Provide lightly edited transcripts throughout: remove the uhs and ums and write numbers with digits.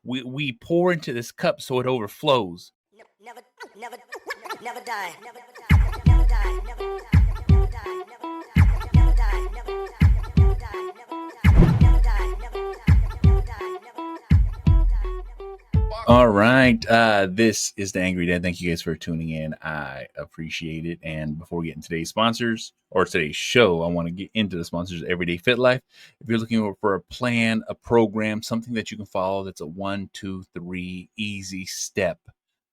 We pour into this cup so it overflows. Never, never, never die. Never die. Never die. Never die. Never die. Never die. Never die. Never die. Never die. Never die. All right. This is the Angry Dad. Thank you guys for tuning in. I appreciate it. And before we get into today's sponsors or today's show, I want to get into the sponsors of Everyday Fit Life. If you're looking for a plan, a program, something that you can follow, that's a 1, 2, 3 easy step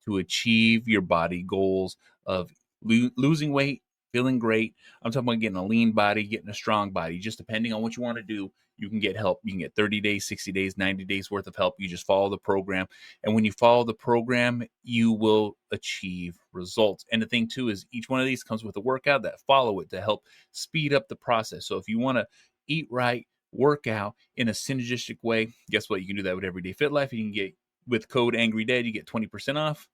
to achieve your body goals of losing weight, feeling great. I'm talking about getting a lean body, getting a strong body, just depending on what you want to do. You can get help. You can get 30 days, 60 days, 90 days worth of help. You just follow the program. And when you follow the program, you will achieve results. And the thing too is each one of these comes with a workout that follow it to help speed up the process. So if you want to eat right, work out in a synergistic way, guess what? You can do that with Everyday Fit Life. You can get with code AngryDad, you get 20% off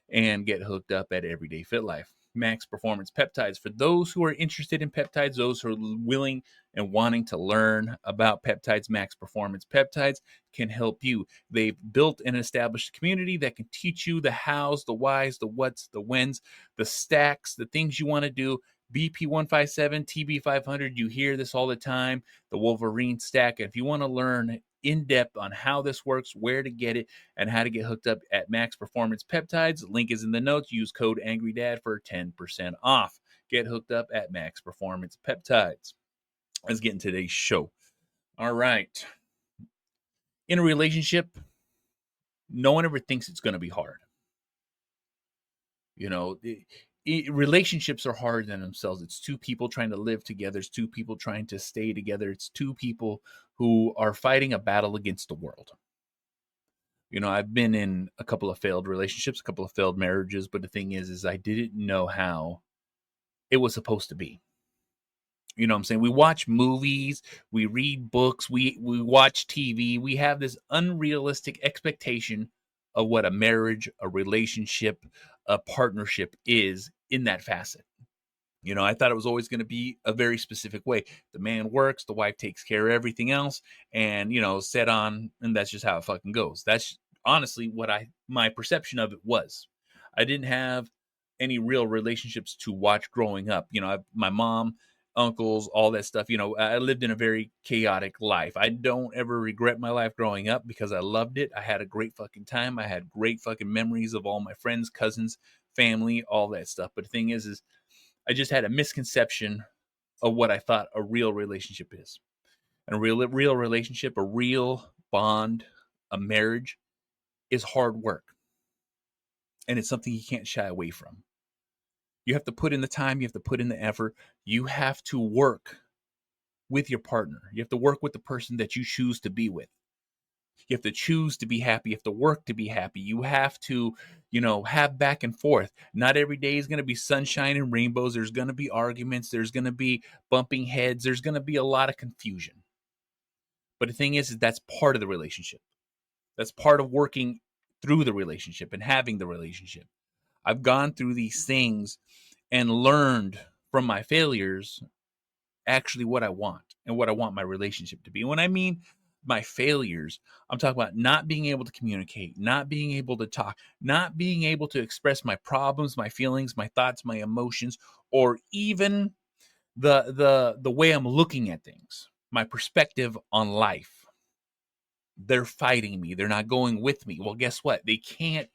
and get hooked up at Everyday Fit Life. Max Performance Peptides. For those who are interested in peptides, those who are willing and wanting to learn about peptides, Max Performance Peptides can help you. They've built and established a community that can teach you the hows, the whys, the whats, the whens, the stacks, the things you want to do. BP157, TB500, you hear this all the time, the Wolverine stack. If you want to learn in depth on how this works, where to get it, and how to get hooked up at Max Performance Peptides, link is in the notes. Use code AngryDad for 10% off. Get hooked up at Max Performance Peptides. Let's get into today's show. All right. In a relationship, no one ever thinks it's going to be hard. You know, relationships are hard in themselves. It's two people trying to live together. It's two people trying to stay together. It's two people who are fighting a battle against the world. You know, I've been in a couple of failed relationships, a couple of failed marriages, but the thing is I didn't know how it was supposed to be. You know what I'm saying? We watch movies, we read books, we watch TV. We have this unrealistic expectation of what a marriage, a relationship, a partnership is in that facet. You know, I thought it was always going to be a very specific way. The man works, the wife takes care of everything else, and, you know, set on, and that's just how it fucking goes. That's honestly what my perception of it was. I didn't have any real relationships to watch growing up. You know, my mom, uncles, all that stuff. You know, I lived in a very chaotic life. I don't ever regret my life growing up because I loved it. I had a great fucking time. I had great fucking memories of all my friends, cousins, family, all that stuff. But the thing is I just had a misconception of what I thought a real relationship is. And a real relationship, a real bond, a marriage is hard work. And it's something you can't shy away from. You have to put in the time. You have to put in the effort. You have to work with your partner. You have to work with the person that you choose to be with. You have to choose to be happy. You have to work to be happy. You have to, you know, have back and forth. Not every day is going to be sunshine and rainbows. There's going to be arguments. There's going to be bumping heads. There's going to be a lot of confusion. But the thing is that's part of the relationship. That's part of working through the relationship and having the relationship. I've gone through these things and learned from my failures actually what I want and what I want my relationship to be. And when I mean my failures, I'm talking about not being able to communicate, not being able to talk, not being able to express my problems, my feelings, my thoughts, my emotions, or even the way I'm looking at things, my perspective on life. They're fighting me. They're not going with me. Well, guess what? They can't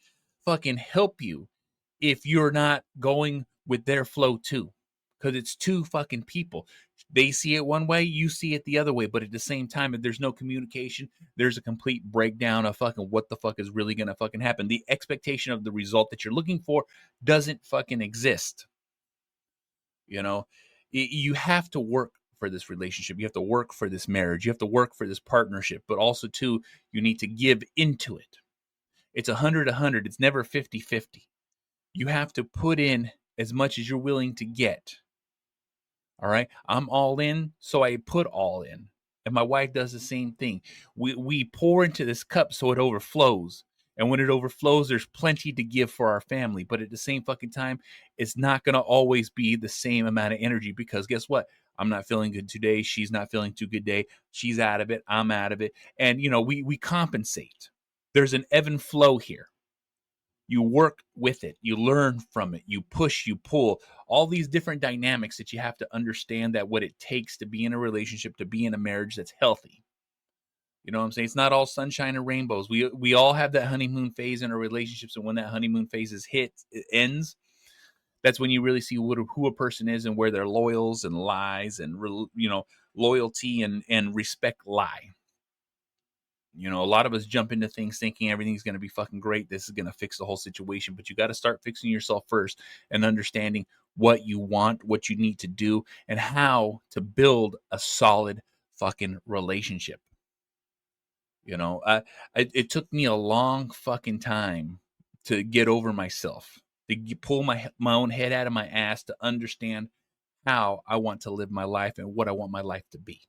fucking help you if you're not going with their flow too. Because it's two fucking people. They see it one way, you see it the other way. But at the same time, if there's no communication, there's a complete breakdown of fucking what the fuck is really going to fucking happen. The expectation of the result that you're looking for doesn't fucking exist. You know, you have to work for this relationship. You have to work for this marriage. You have to work for this partnership. But also, too, you need to give into it. It's 100-100. It's never 50-50. You have to put in as much as you're willing to get. All right. I'm all in, so I put all in. And my wife does the same thing. We pour into this cup so it overflows. And when it overflows, there's plenty to give for our family. But at the same fucking time, it's not going to always be the same amount of energy because guess what? I'm not feeling good today. She's not feeling too good today. She's out of it. I'm out of it. And, you know, we compensate. There's an ebb and flow here. You work with it, you learn from it, you push, you pull, all these different dynamics that you have to understand that what it takes to be in a relationship, to be in a marriage that's healthy. You know what I'm saying? It's not all sunshine and rainbows. We all have that honeymoon phase in our relationships, and when that honeymoon phase is hit, it ends. That's when you really see who a person is and where their loyals and lies and loyalty and respect lie. You know, a lot of us jump into things thinking everything's going to be fucking great. This is going to fix the whole situation, but you got to start fixing yourself first and understanding what you want, what you need to do, and how to build a solid fucking relationship. You know, it took me a long fucking time to get over myself, to pull my own head out of my ass to understand how I want to live my life and what I want my life to be.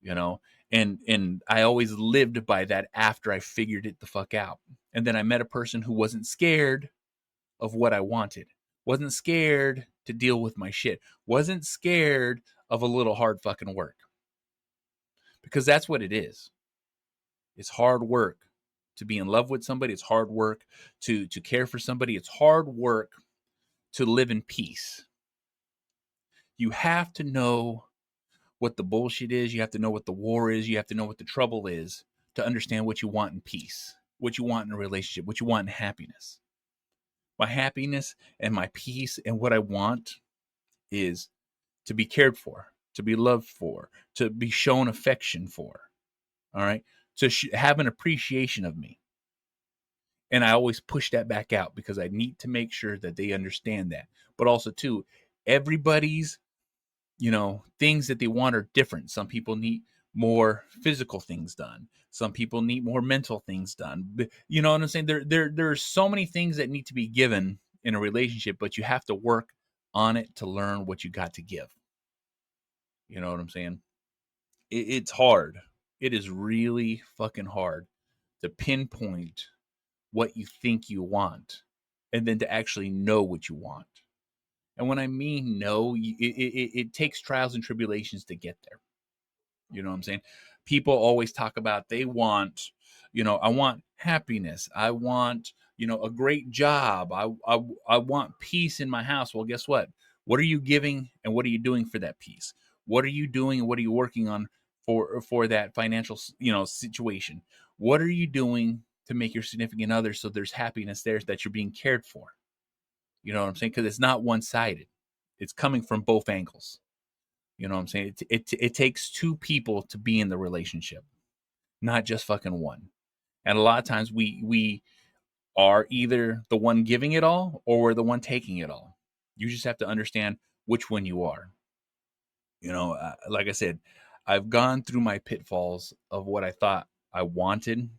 You know, and I always lived by that after I figured it the fuck out. And then I met a person who wasn't scared of what I wanted, wasn't scared to deal with my shit, wasn't scared of a little hard fucking work, because that's what it is. It's hard work to be in love with somebody. It's hard work to care for somebody. It's hard work to live in peace. You have to know what the bullshit is. You have to know what the war is. You have to know what the trouble is to understand what you want in peace, what you want in a relationship, what you want in happiness. My happiness and my peace and what I want is to be cared for, to be loved for, to be shown affection for. All right. To have an appreciation of me. And I always push that back out because I need to make sure that they understand that. But also, too, everybody's, things that they want are different. Some people need more physical things done. Some people need more mental things done. You know what I'm saying? There's so many things that need to be given in a relationship, but you have to work on it to learn what you got to give. You know what I'm saying? It's hard. It is really fucking hard to pinpoint what you think you want and then to actually know what you want. And when I mean know, it takes trials and tribulations to get there. You know what I'm saying? People always talk about they want, I want happiness. I want, a great job. I want peace in my house. Well, guess what? What are you giving and what are you doing for that peace? What are you doing and what are you working on for that financial, situation? What are you doing to make your significant other so there's happiness there, that you're being cared for? You know what I'm saying? Because it's not one-sided. It's coming from both angles. You know what I'm saying? It takes two people to be in the relationship, not just fucking one. And a lot of times we are either the one giving it all or we're the one taking it all. You just have to understand which one you are. Like I said, I've gone through my pitfalls of what I thought I wanted,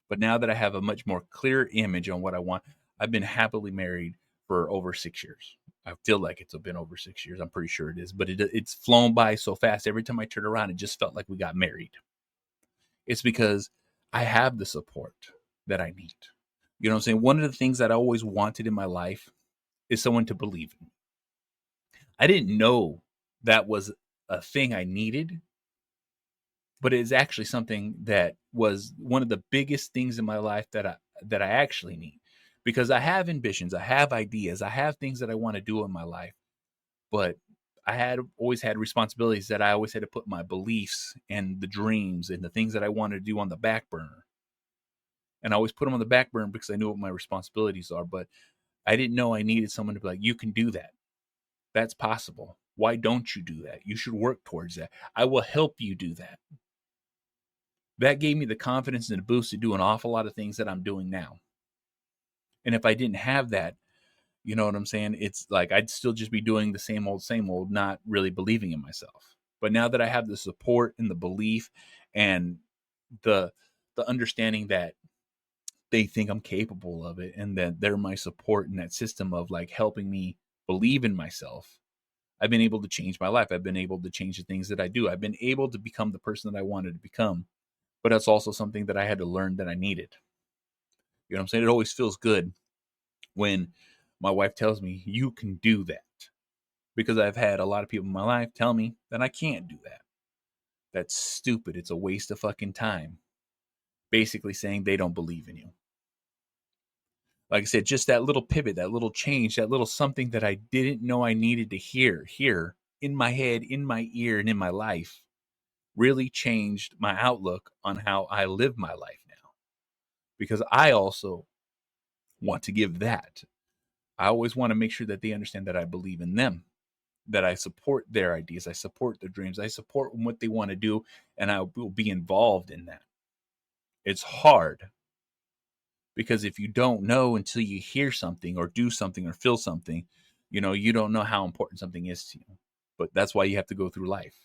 but now that I have a much more clear image on what I want, I've been happily married for over 6 years. I feel like it's been over 6 years. I'm pretty sure it is, but it's flown by so fast. Every time I turn around, it just felt like we got married. It's because I have the support that I need. You know what I'm saying? One of the things that I always wanted in my life is someone to believe in me. I didn't know that was a thing I needed, but it's actually something that was one of the biggest things in my life that I actually need, because I have ambitions, I have ideas, I have things that I want to do in my life, but I had always had responsibilities that I always had to put my beliefs and the dreams and the things that I wanted to do on the back burner. And I always put them on the back burner because I knew what my responsibilities are, but I didn't know I needed someone to be like, you can do that. That's possible. Why don't you do that? You should work towards that. I will help you do that. That gave me the confidence and the boost to do an awful lot of things that I'm doing now. And if I didn't have that, you know what I'm saying? It's like I'd still just be doing the same old, not really believing in myself. But now that I have the support and the belief and the understanding that they think I'm capable of it and that they're my support in that system of like helping me believe in myself, I've been able to change my life. I've been able to change the things that I do. I've been able to become the person that I wanted to become. But that's also something that I had to learn that I needed. You know what I'm saying? It always feels good when my wife tells me, you can do that. Because I've had a lot of people in my life tell me that I can't do that. That's stupid. It's a waste of fucking time. basically saying they don't believe in you. Like I said, just that little pivot, that little change, that little something that I didn't know I needed to hear here in my head, in my ear, and in my life really changed my outlook on how I live my life now. Because I also want to give that. I always want to make sure that they understand that I believe in them, that I support their ideas, I support their dreams, I support what they want to do, and I will be involved in that. It's hard because if you don't know until you hear something or do something or feel something, you don't know how important something is to you. But that's why you have to go through life.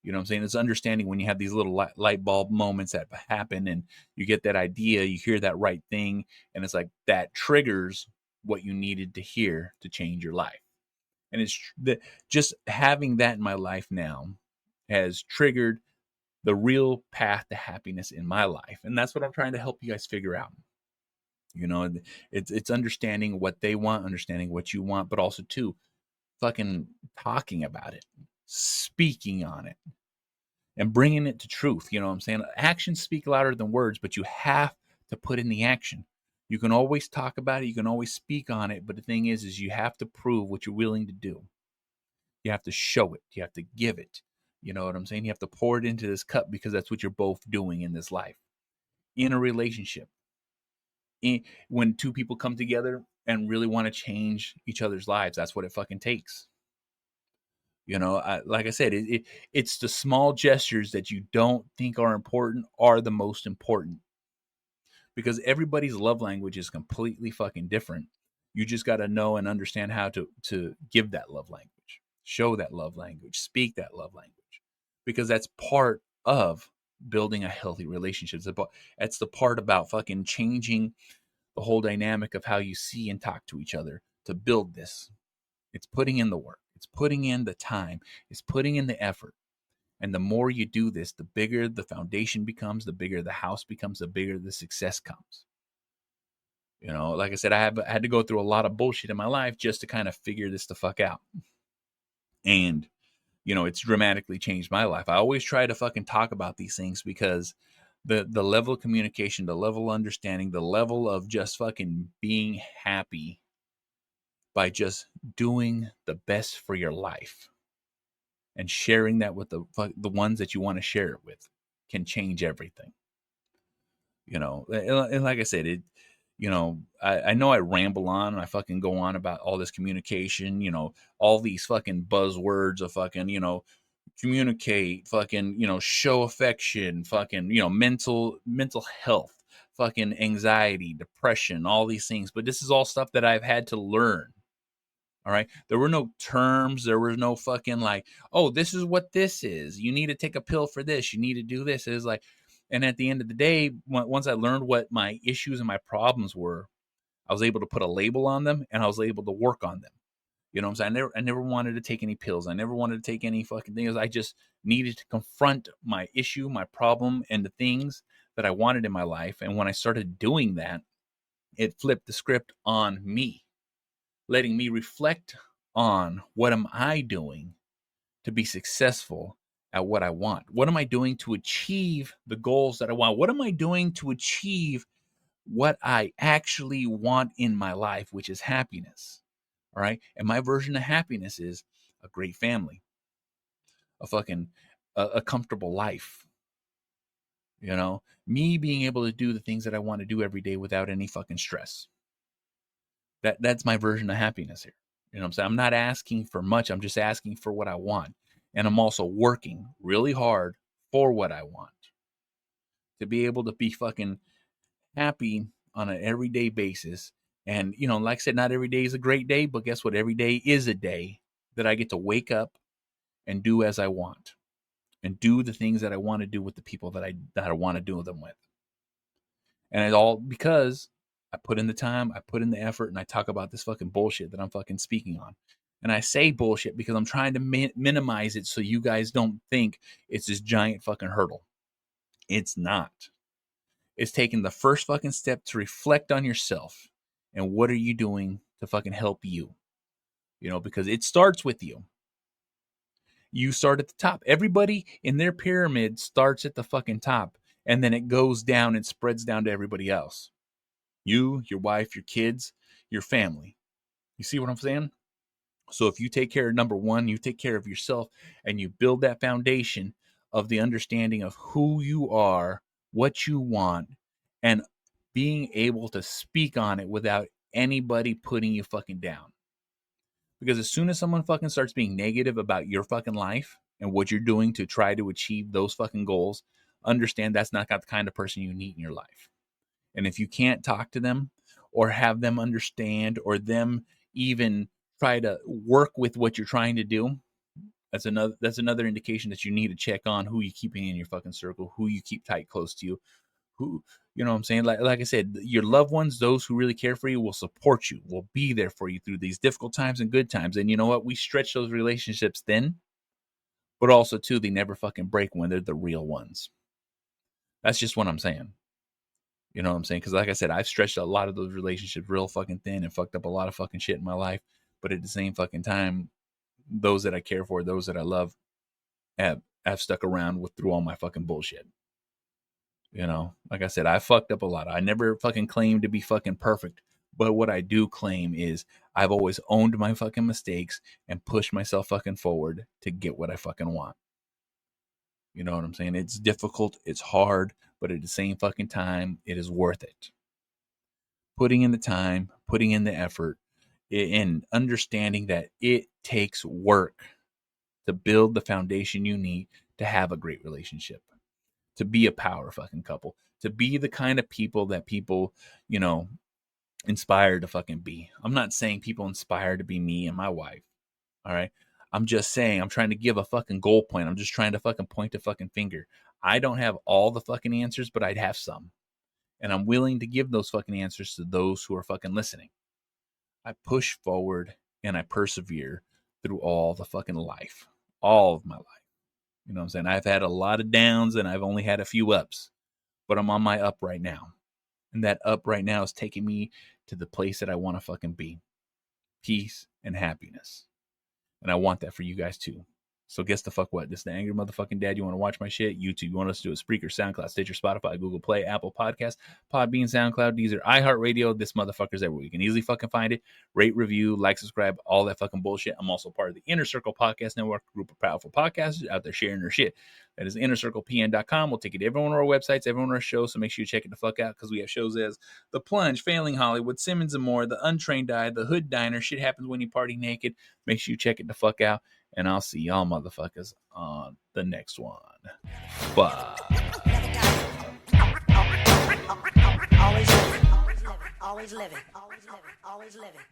You know what I'm saying? It's understanding when you have these little light bulb moments that happen and you get that idea, you hear that right thing, and it's like that triggers what you needed to hear to change your life. And it's just having that in my life now has triggered the real path to happiness in my life. And that's what I'm trying to help you guys figure out. You know, it's understanding what they want, understanding what you want, but also too fucking talking about it, speaking on it, and bringing it to truth. You know what I'm saying? Actions speak louder than words, but you have to put in the action. You can always talk about it, you can always speak on it, but the thing is you have to prove what you're willing to do. You have to show it. You have to give it. You know what I'm saying? You have to pour it into this cup because that's what you're both doing in this life. In a relationship, when two people come together and really want to change each other's lives, that's what it fucking takes. Like I said, it's the small gestures that you don't think are important are the most important because everybody's love language is completely fucking different. You just got to know and understand how to give that love language, show that love language, speak that love language, because that's part of building a healthy relationship. That's the part about fucking changing the whole dynamic of how you see and talk to each other to build this. It's putting in the work. It's putting in the time. It's putting in the effort. And the more you do this, the bigger the foundation becomes, the bigger the house becomes, the bigger the success comes. Like I said, I had to go through a lot of bullshit in my life just to kind of figure this the fuck out. And, it's dramatically changed my life. I always try to fucking talk about these things because the level of communication, the level of understanding, the level of just fucking being happy by just doing the best for your life and sharing that with the ones that you want to share it with can change everything. And like I said, I know I ramble on and I fucking go on about all this communication, all these fucking buzzwords of fucking, communicate, fucking, show affection, fucking, mental health, fucking anxiety, depression, all these things. But this is all stuff that I've had to learn. All right. There were no terms. There was no fucking like, oh, this is what this is. You need to take a pill for this. You need to do this. It was like, and at the end of the day, once I learned what my issues and my problems were, I was able to put a label on them and I was able to work on them. You know what I'm saying? I never wanted to take any pills. I never wanted to take any fucking things. I just needed to confront my issue, my problem, and the things that I wanted in my life. And when I started doing that, it flipped the script on me, letting me reflect on what am I doing to be successful at what I want? What am I doing to achieve the goals that I want? What am I doing to achieve what I actually want in my life, which is happiness? All right. And my version of happiness is a great family, a fucking a comfortable life. Me being able to do the things that I want to do every day without any fucking stress. That's my version of happiness here. You know what I'm saying? I'm not asking for much. I'm just asking for what I want. And I'm also working really hard for what I want. To be able to be fucking happy on an everyday basis. And, like I said, not every day is a great day, but guess what? Every day is a day that I get to wake up and do as I want and do the things that I want to do with the people that I want to do them with. And it's all because I put in the time, I put in the effort, and I talk about this fucking bullshit that I'm fucking speaking on. And I say bullshit because I'm trying to minimize it so you guys don't think it's this giant fucking hurdle. It's not. It's taking the first fucking step to reflect on yourself and what are you doing to fucking help you. Because it starts with you. You start at the top. Everybody in their pyramid starts at the fucking top. And then it goes down and spreads down to everybody else. You, your wife, your kids, your family. You see what I'm saying? So if you take care of number one, you take care of yourself, and you build that foundation of the understanding of who you are, what you want, and being able to speak on it without anybody putting you fucking down. Because as soon as someone fucking starts being negative about your fucking life and what you're doing to try to achieve those fucking goals, understand that's not the kind of person you need in your life. And if you can't talk to them or have them understand or them even try to work with what you're trying to do, that's another indication that you need to check on who you keeping in your fucking circle, who you keep tight close to you, who, you know what I'm saying? Like I said, your loved ones, those who really care for you, will support you, will be there for you through these difficult times and good times. And you know what? We stretch those relationships thin, but also too, they never fucking break when they're the real ones. That's just what I'm saying. You know what I'm saying? Because like I said, I've stretched a lot of those relationships real fucking thin and fucked up a lot of fucking shit in my life. But at the same fucking time, those that I care for, those that I love, have stuck around with through all my fucking bullshit. You know, like I said, I fucked up a lot. I never fucking claimed to be fucking perfect. But what I do claim is I've always owned my fucking mistakes and pushed myself fucking forward to get what I fucking want. You know what I'm saying? It's difficult, it's hard, but at the same fucking time, it is worth it. Putting in the time, putting in the effort, and understanding that it takes work to build the foundation you need to have a great relationship, to be a power fucking couple, to be the kind of people that people, you know, inspire to fucking be. I'm not saying people inspire to be me and my wife. All right. I'm just saying I'm trying to give a fucking goal point. I'm just trying to fucking point a fucking finger. I don't have all the fucking answers, but I'd have some. And I'm willing to give those fucking answers to those who are fucking listening. I push forward and I persevere through all the fucking life, all of my life. You know what I'm saying? I've had a lot of downs and I've only had a few ups, but I'm on my up right now. And that up right now is taking me to the place that I want to fucking be, peace and happiness. And I want that for you guys too. So guess the fuck what? This is the Angry Motherfucking Dad. You want to watch my shit? YouTube. You want us to do a Spreaker, SoundCloud, Stitcher, Spotify, Google Play, Apple Podcast, Podbean, SoundCloud, Deezer, iHeartRadio. This motherfucker's everywhere. You can easily fucking find it. Rate, review, like, subscribe, all that fucking bullshit. I'm also part of the Inner Circle Podcast Network, group of powerful podcasters out there sharing their shit. That is innercirclepn.com. We'll take you to every one of our websites, every one of our shows, so make sure you check it the fuck out because we have shows as The Plunge, Failing Hollywood, Simmons and More, The Untrained Eye, The Hood Diner, Shit Happens When You Party Naked. Make sure you check it the fuck out. And I'll see y'all motherfuckers on the next one. Bye. Always living, always living, always living, always living, always living.